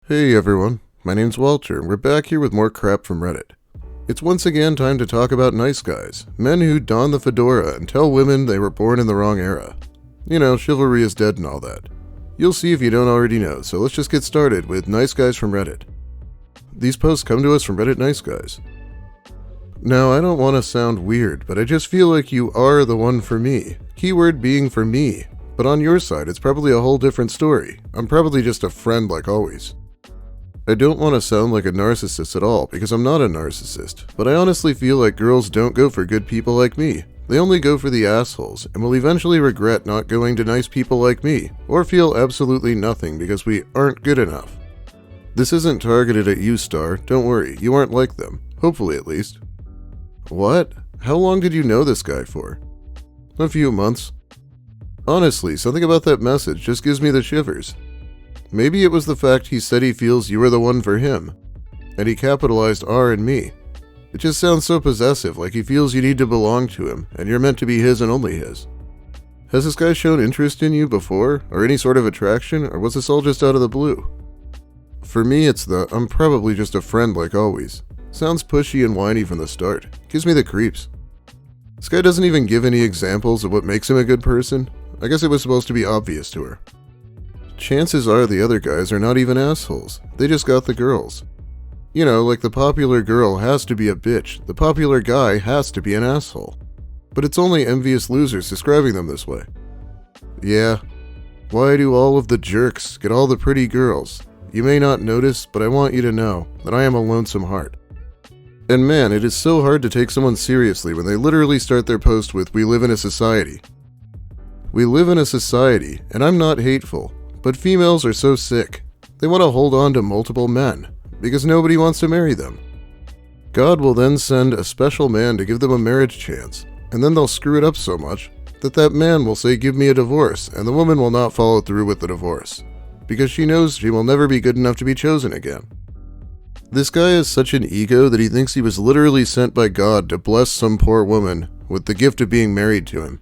Hey everyone, my name's Walter, and we're back here with more crap from Reddit. It's once again time to talk about nice guys, men who don the fedora and tell women they were born in the wrong era. You know, chivalry is dead and all that. You'll see if you don't already know, so let's just get started with nice guys from Reddit. These posts come to us from Reddit Nice Guys. Now, I don't want to sound weird, but I just feel like you are the one for me. Keyword being for me. But on your side, it's probably a whole different story. I'm probably just a friend like always. I don't want to sound like a narcissist at all, because I'm not a narcissist, but I honestly feel like girls don't go for good people like me. They only go for the assholes, and will eventually regret not going to nice people like me, or feel absolutely nothing because we aren't good enough. This isn't targeted at you, Star. Don't worry, you aren't like them. Hopefully, at least. What? How long did you know this guy for? A few months. Honestly, something about that message just gives me the shivers. Maybe it was the fact he said he feels you were the one for him, and he capitalized R in me. It just sounds so possessive, like he feels you need to belong to him, and you're meant to be his and only his. Has this guy shown interest in you before, or any sort of attraction, or was this all just out of the blue? For me, it's the, I'm probably just a friend like always. Sounds pushy and whiny from the start. Gives me the creeps. This guy doesn't even give any examples of what makes him a good person. I guess it was supposed to be obvious to her. Chances are the other guys are not even assholes. They just got the girls. You know, like the popular girl has to be a bitch. The popular guy has to be an asshole. But it's only envious losers describing them this way. Yeah. Why do all of the jerks get all the pretty girls? You may not notice, but I want you to know that I am a lonesome heart. And man, it is so hard to take someone seriously when they literally start their post with, "We live in a society." We live in a society, and I'm not hateful. But females are so sick. They want to hold on to multiple men, because nobody wants to marry them. God will then send a special man to give them a marriage chance, and then they'll screw it up so much that that man will say, "Give me a divorce," and the woman will not follow through with the divorce, because she knows she will never be good enough to be chosen again. This guy has such an ego that he thinks he was literally sent by God to bless some poor woman with the gift of being married to him.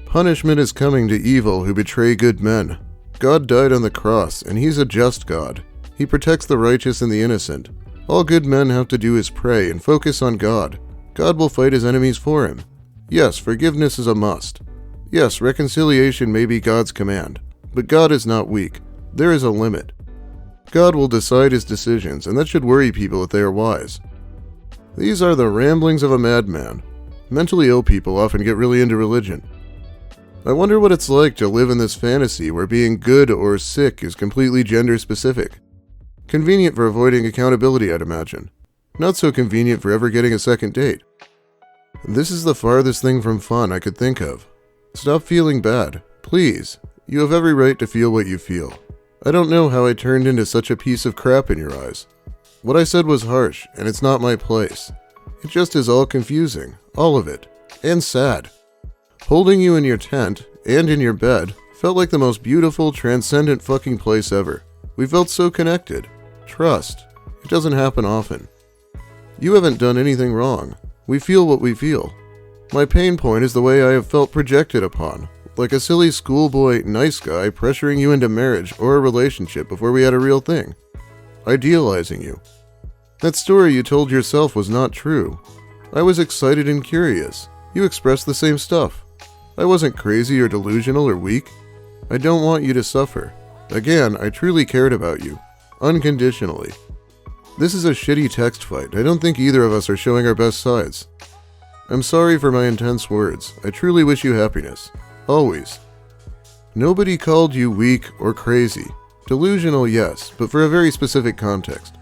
Punishment is coming to evil who betray good men. God died on the cross, and he's a just God. He protects the righteous and the innocent. All good men have to do is pray and focus on God. God will fight his enemies for him. Yes, forgiveness is a must. Yes, reconciliation may be God's command. But God is not weak. There is a limit. God will decide his decisions, and that should worry people if they are wise. These are the ramblings of a madman. Mentally ill people often get really into religion. I wonder what it's like to live in this fantasy where being good or sick is completely gender-specific. Convenient for avoiding accountability, I'd imagine. Not so convenient for ever getting a second date. This is the farthest thing from fun I could think of. Stop feeling bad. Please. You have every right to feel what you feel. I don't know how I turned into such a piece of crap in your eyes. What I said was harsh, and it's not my place. It just is all confusing. All of it. And sad. Holding you in your tent, and in your bed, felt like the most beautiful, transcendent fucking place ever. We felt so connected. Trust. It doesn't happen often. You haven't done anything wrong. We feel what we feel. My pain point is the way I have felt projected upon, like a silly schoolboy nice guy pressuring you into marriage or a relationship before we had a real thing. Idealizing you. That story you told yourself was not true. I was excited and curious. You expressed the same stuff. I wasn't crazy or delusional or weak. I don't want you to suffer. Again, I truly cared about you. Unconditionally. This is a shitty text fight. I don't think either of us are showing our best sides. I'm sorry for my intense words. I truly wish you happiness. Always. Nobody called you weak or crazy. Delusional, yes, but for a very specific context.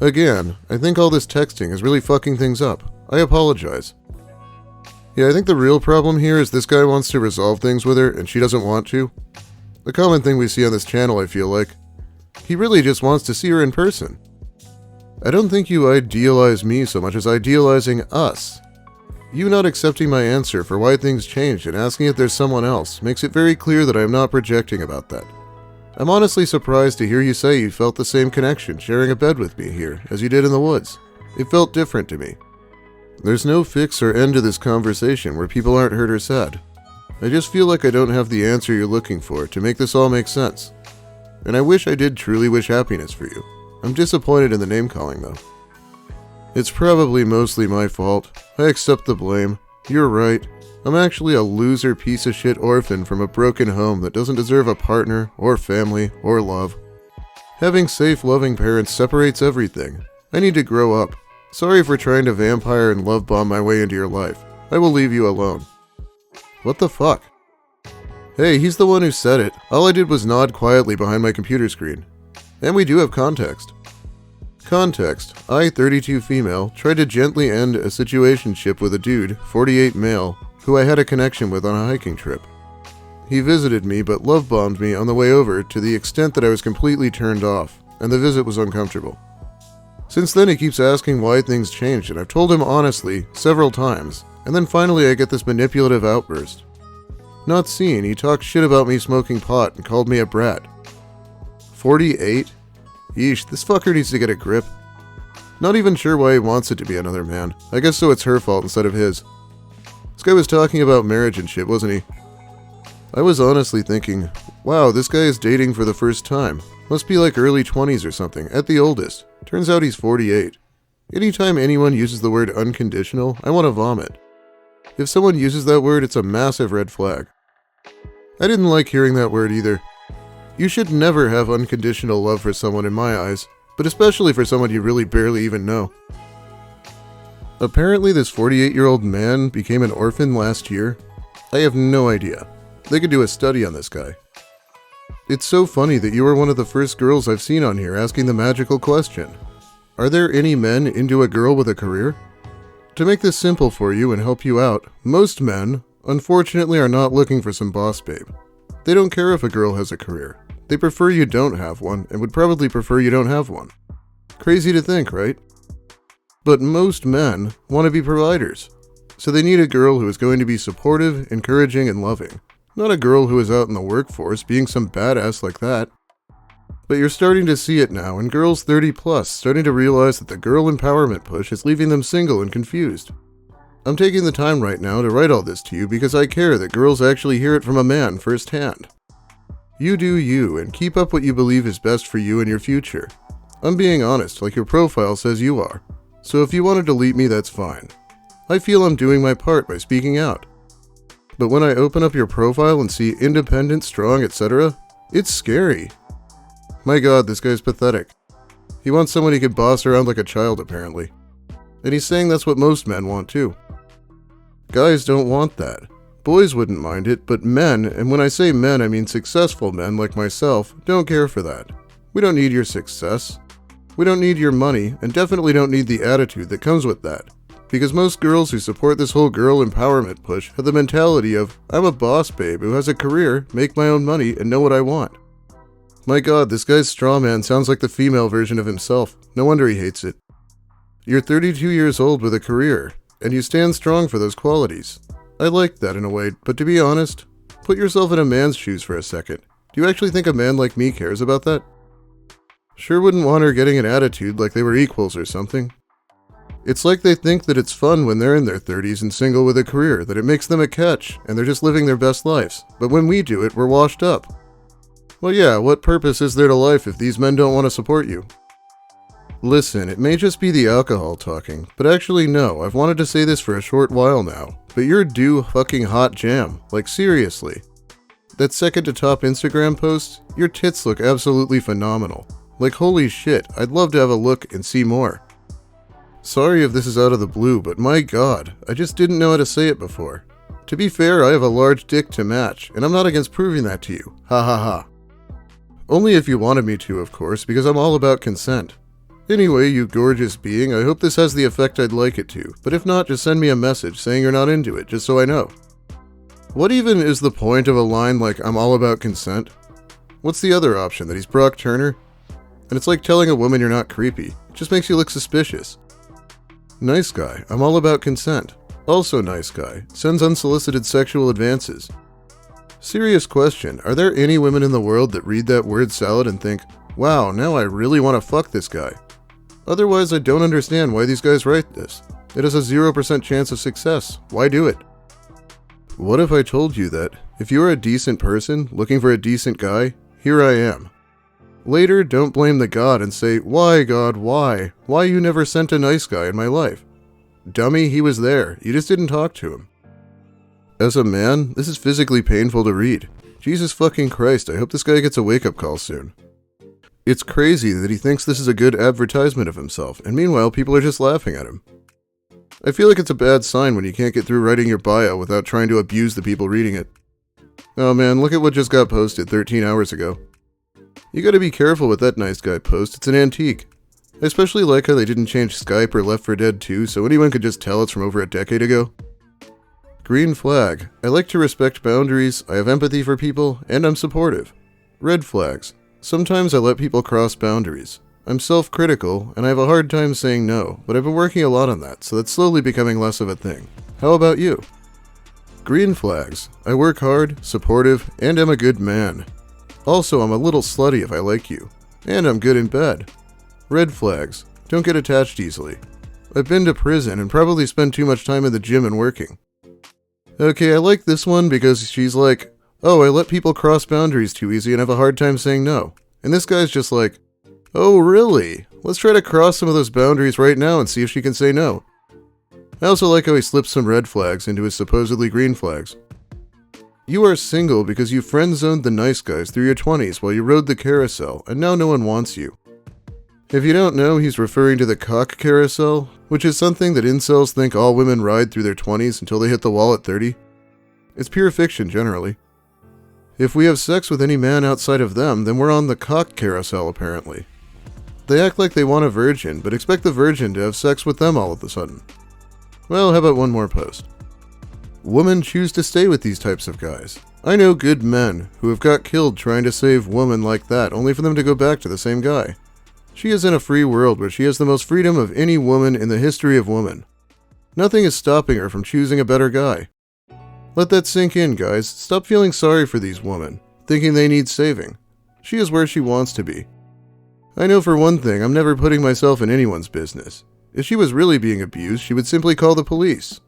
Again, I think all this texting is really fucking things up. I apologize. Yeah, I think the real problem here is this guy wants to resolve things with her and she doesn't want to. The common thing we see on this channel, I feel like. He really just wants to see her in person. I don't think you idealize me so much as idealizing us. You not accepting my answer for why things changed and asking if there's someone else makes it very clear that I am not projecting about that. I'm honestly surprised to hear you say you felt the same connection sharing a bed with me here as you did in the woods. It felt different to me. There's no fix or end to this conversation where people aren't hurt or sad. I just feel like I don't have the answer you're looking for to make this all make sense. and I wish I did truly wish happiness for you. I'm disappointed in the name calling though. It's probably mostly my fault. I accept the blame. You're right. I'm actually a loser piece of shit orphan from a broken home that doesn't deserve a partner, or family, or love. Having safe, loving parents separates everything. I need to grow up. Sorry for trying to vampire and love bomb my way into your life. I will leave you alone. What the fuck? Hey, he's the one who said it. All I did was nod quietly behind my computer screen. And we do have context. Context: I, 32 female, tried to gently end a situationship with a dude, 48 male, who I had a connection with on a hiking trip. He visited me but love-bombed me on the way over to the extent that I was completely turned off, and the visit was uncomfortable. Since then he keeps asking why things changed, and I've told him honestly several times, and then finally I get this manipulative outburst. Not seen, he talked shit about me smoking pot and called me a brat. 48? Yeesh, this fucker needs to get a grip. Not even sure why he wants it to be another man. I guess so it's her fault instead of his. This guy was talking about marriage and shit, wasn't he? I was honestly thinking, wow, this guy is dating for the first time. Must be like early 20s or something, at the oldest. Turns out he's 48. Anytime anyone uses the word unconditional, I want to vomit. If someone uses that word, it's a massive red flag. I didn't like hearing that word either. You should never have unconditional love for someone in my eyes, but especially for someone you really barely even know. Apparently this 48-year-old man became an orphan last year. I have no idea. They could do a study on this guy. It's so funny that you were one of the first girls I've seen on here asking the magical question. Are there any men into a girl with a career? To make this simple for you and help you out, most men, unfortunately, are not looking for some boss babe. They don't care if a girl has a career. They prefer you don't have one, and would probably prefer you don't have one. Crazy to think, right? But most men want to be providers. So they need a girl who is going to be supportive, encouraging, and loving. Not a girl who is out in the workforce being some badass like that. But you're starting to see it now, and girls 30 plus starting to realize that the girl empowerment push is leaving them single and confused. I'm taking the time right now to write all this to you because I care that girls actually hear it from a man firsthand. You do you, and keep up what you believe is best for you and your future. I'm being honest, like your profile says you are. So if you want to delete me, that's fine. I feel I'm doing my part by speaking out. But when I open up your profile and see independent, strong, etc., it's scary. My god, this guy's pathetic. He wants someone he could boss around like a child, apparently. And he's saying that's what most men want too. Guys don't want that. Boys wouldn't mind it, but men, and when I say men I mean successful men like myself, don't care for that. We don't need your success. We don't need your money, and definitely don't need the attitude that comes with that. Because most girls who support this whole girl empowerment push have the mentality of, I'm a boss babe who has a career, make my own money, and know what I want. My god, this guy's straw man sounds like the female version of himself. No wonder he hates it. You're 32 years old with a career, and you stand strong for those qualities. I like that in a way, but to be honest, put yourself in a man's shoes for a second. Do you actually think a man like me cares about that? Sure wouldn't want her getting an attitude like they were equals or something. It's like they think that it's fun when they're in their 30s and single with a career, that it makes them a catch, and they're just living their best lives. But when we do it, we're washed up. Well yeah, what purpose is there to life if these men don't want to support you? Listen, it may just be the alcohol talking, but actually no, I've wanted to say this for a short while now, but you're due fucking hot jam, like seriously. That second to top Instagram post, your tits look absolutely phenomenal. Like holy shit, I'd love to have a look and see more. Sorry if this is out of the blue, but my god, I just didn't know how to say it before. To be fair, I have a large dick to match, and I'm not against proving that to you. Ha ha ha. Only if you wanted me to, of course, because I'm all about consent. Anyway, you gorgeous being, I hope this has the effect I'd like it to, but if not, just send me a message saying you're not into it, just so I know. What even is the point of a line like, I'm all about consent? What's the other option, that he's Brock Turner? And it's like telling a woman you're not creepy. It just makes you look suspicious. Nice guy, I'm all about consent. Also nice guy, sends unsolicited sexual advances. Serious question, are there any women in the world that read that word salad and think, wow, now I really want to fuck this guy? Otherwise, I don't understand why these guys write this. It has a 0% chance of success. Why do it? What if I told you that, if you're a decent person, looking for a decent guy, here I am. Later, don't blame the God and say, "Why, God, why? Why you never sent a nice guy in my life?" Dummy, he was there. You just didn't talk to him. As a man, this is physically painful to read. Jesus fucking Christ, I hope this guy gets a wake-up call soon. It's crazy that he thinks this is a good advertisement of himself, and meanwhile people are just laughing at him. I feel like it's a bad sign when you can't get through writing your bio without trying to abuse the people reading it. Oh man, look at what just got posted 13 hours ago. You gotta be careful with that nice guy post, it's an antique. I especially like how they didn't change Skype or Left 4 Dead 2 so anyone could just tell it's from over a decade ago. Green flag. I like to respect boundaries, I have empathy for people, and I'm supportive. Red flags. Sometimes I let people cross boundaries. I'm self-critical, and I have a hard time saying no, but I've been working a lot on that, so that's slowly becoming less of a thing. How about you? Green flags. I work hard, supportive, and am a good man. Also, I'm a little slutty if I like you. And I'm good in bed. Red flags. Don't get attached easily. I've been to prison and probably spend too much time in the gym and working. Okay, I like this one because she's like, "Oh, I let people cross boundaries too easy and have a hard time saying no." And this guy's just like, "Oh, really? Let's try to cross some of those boundaries right now and see if she can say no." I also like how he slips some red flags into his supposedly green flags. You are single because you friend-zoned the nice guys through your 20s while you rode the carousel, and now no one wants you. If you don't know, he's referring to the cock carousel, which is something that incels think all women ride through their 20s until they hit the wall at 30. It's pure fiction, generally. If we have sex with any man outside of them, then we're on the cock carousel, apparently. They act like they want a virgin, but expect the virgin to have sex with them all of a sudden. Well, how about one more post? Women choose to stay with these types of guys. I know good men who have got killed trying to save women like that, only for them to go back to the same guy. She is in a free world where she has the most freedom of any woman in the history of women. Nothing is stopping her from choosing a better guy. Let that sink in, guys. Stop feeling sorry for these women, thinking they need saving. She is where she wants to be. I know for one thing, I'm never putting myself in anyone's business. If she was really being abused, she would simply call the police.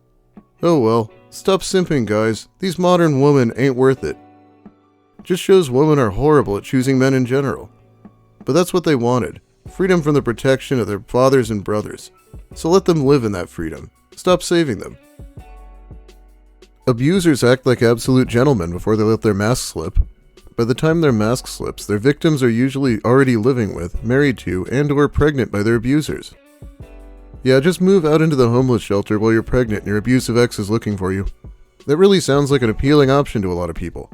Oh well, stop simping, guys. These modern women ain't worth it. Just shows women are horrible at choosing men in general. But that's what they wanted. Freedom from the protection of their fathers and brothers. So let them live in that freedom. Stop saving them. Abusers act like absolute gentlemen before they let their mask slip. By the time their mask slips, their victims are usually already living with, married to, and/or pregnant by their abusers. Yeah, just move out into the homeless shelter while you're pregnant and your abusive ex is looking for you. That really sounds like an appealing option to a lot of people.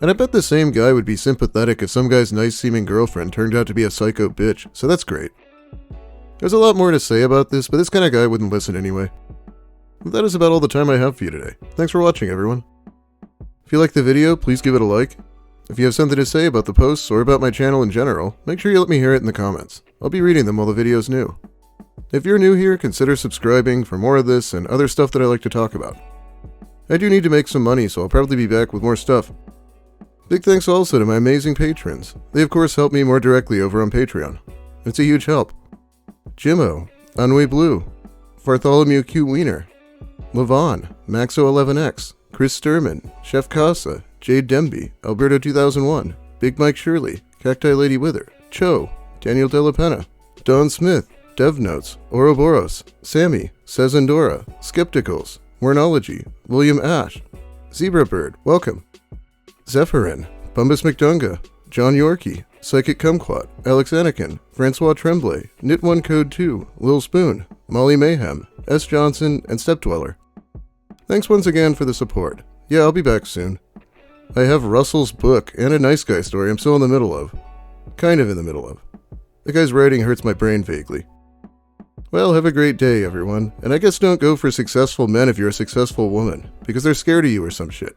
And I bet the same guy would be sympathetic if some guy's nice-seeming girlfriend turned out to be a psycho bitch, so that's great. There's a lot more to say about this, but this kind of guy wouldn't listen anyway. That is about all the time I have for you today. Thanks for watching, everyone. If you liked the video, please give it a like. If you have something to say about the posts or about my channel in general, make sure you let me hear it in the comments. I'll be reading them while the video's new. If you're new here, consider subscribing for more of this and other stuff that I like to talk about. I do need to make some money, so I'll probably be back with more stuff. Big thanks also to my amazing patrons. They of course help me more directly over on Patreon. It's a huge help. Jimmo, Ennui Blue, Bartholomew Q Wiener, Levon, Maxo11X, Chris Sturman, Chef Casa, Jade Demby, Alberto 2001, Big Mike Shirley, Cacti Lady Wither, Cho, Daniel De La Pena, Don Smith, Dev Notes, Ouroboros, Sammy, Sezandora, Skepticals, Mornology, William Ash, Zebrabird, welcome, Zephyrin, Bumbus McDunga, John Yorkie, Psychic Kumquat, Alex Anakin, Francois Tremblay, Knit1 Code 2, Lil Spoon, Molly Mayhem, S. Johnson, and Stepdweller. Thanks once again for the support. Yeah, I'll be back soon. I have Russell's book and a nice guy story I'm still in the middle of. Kind of in the middle of. The guy's writing hurts my brain vaguely. Well, have a great day, everyone, and I guess don't go for successful men if you're a successful woman, because they're scared of you or some shit.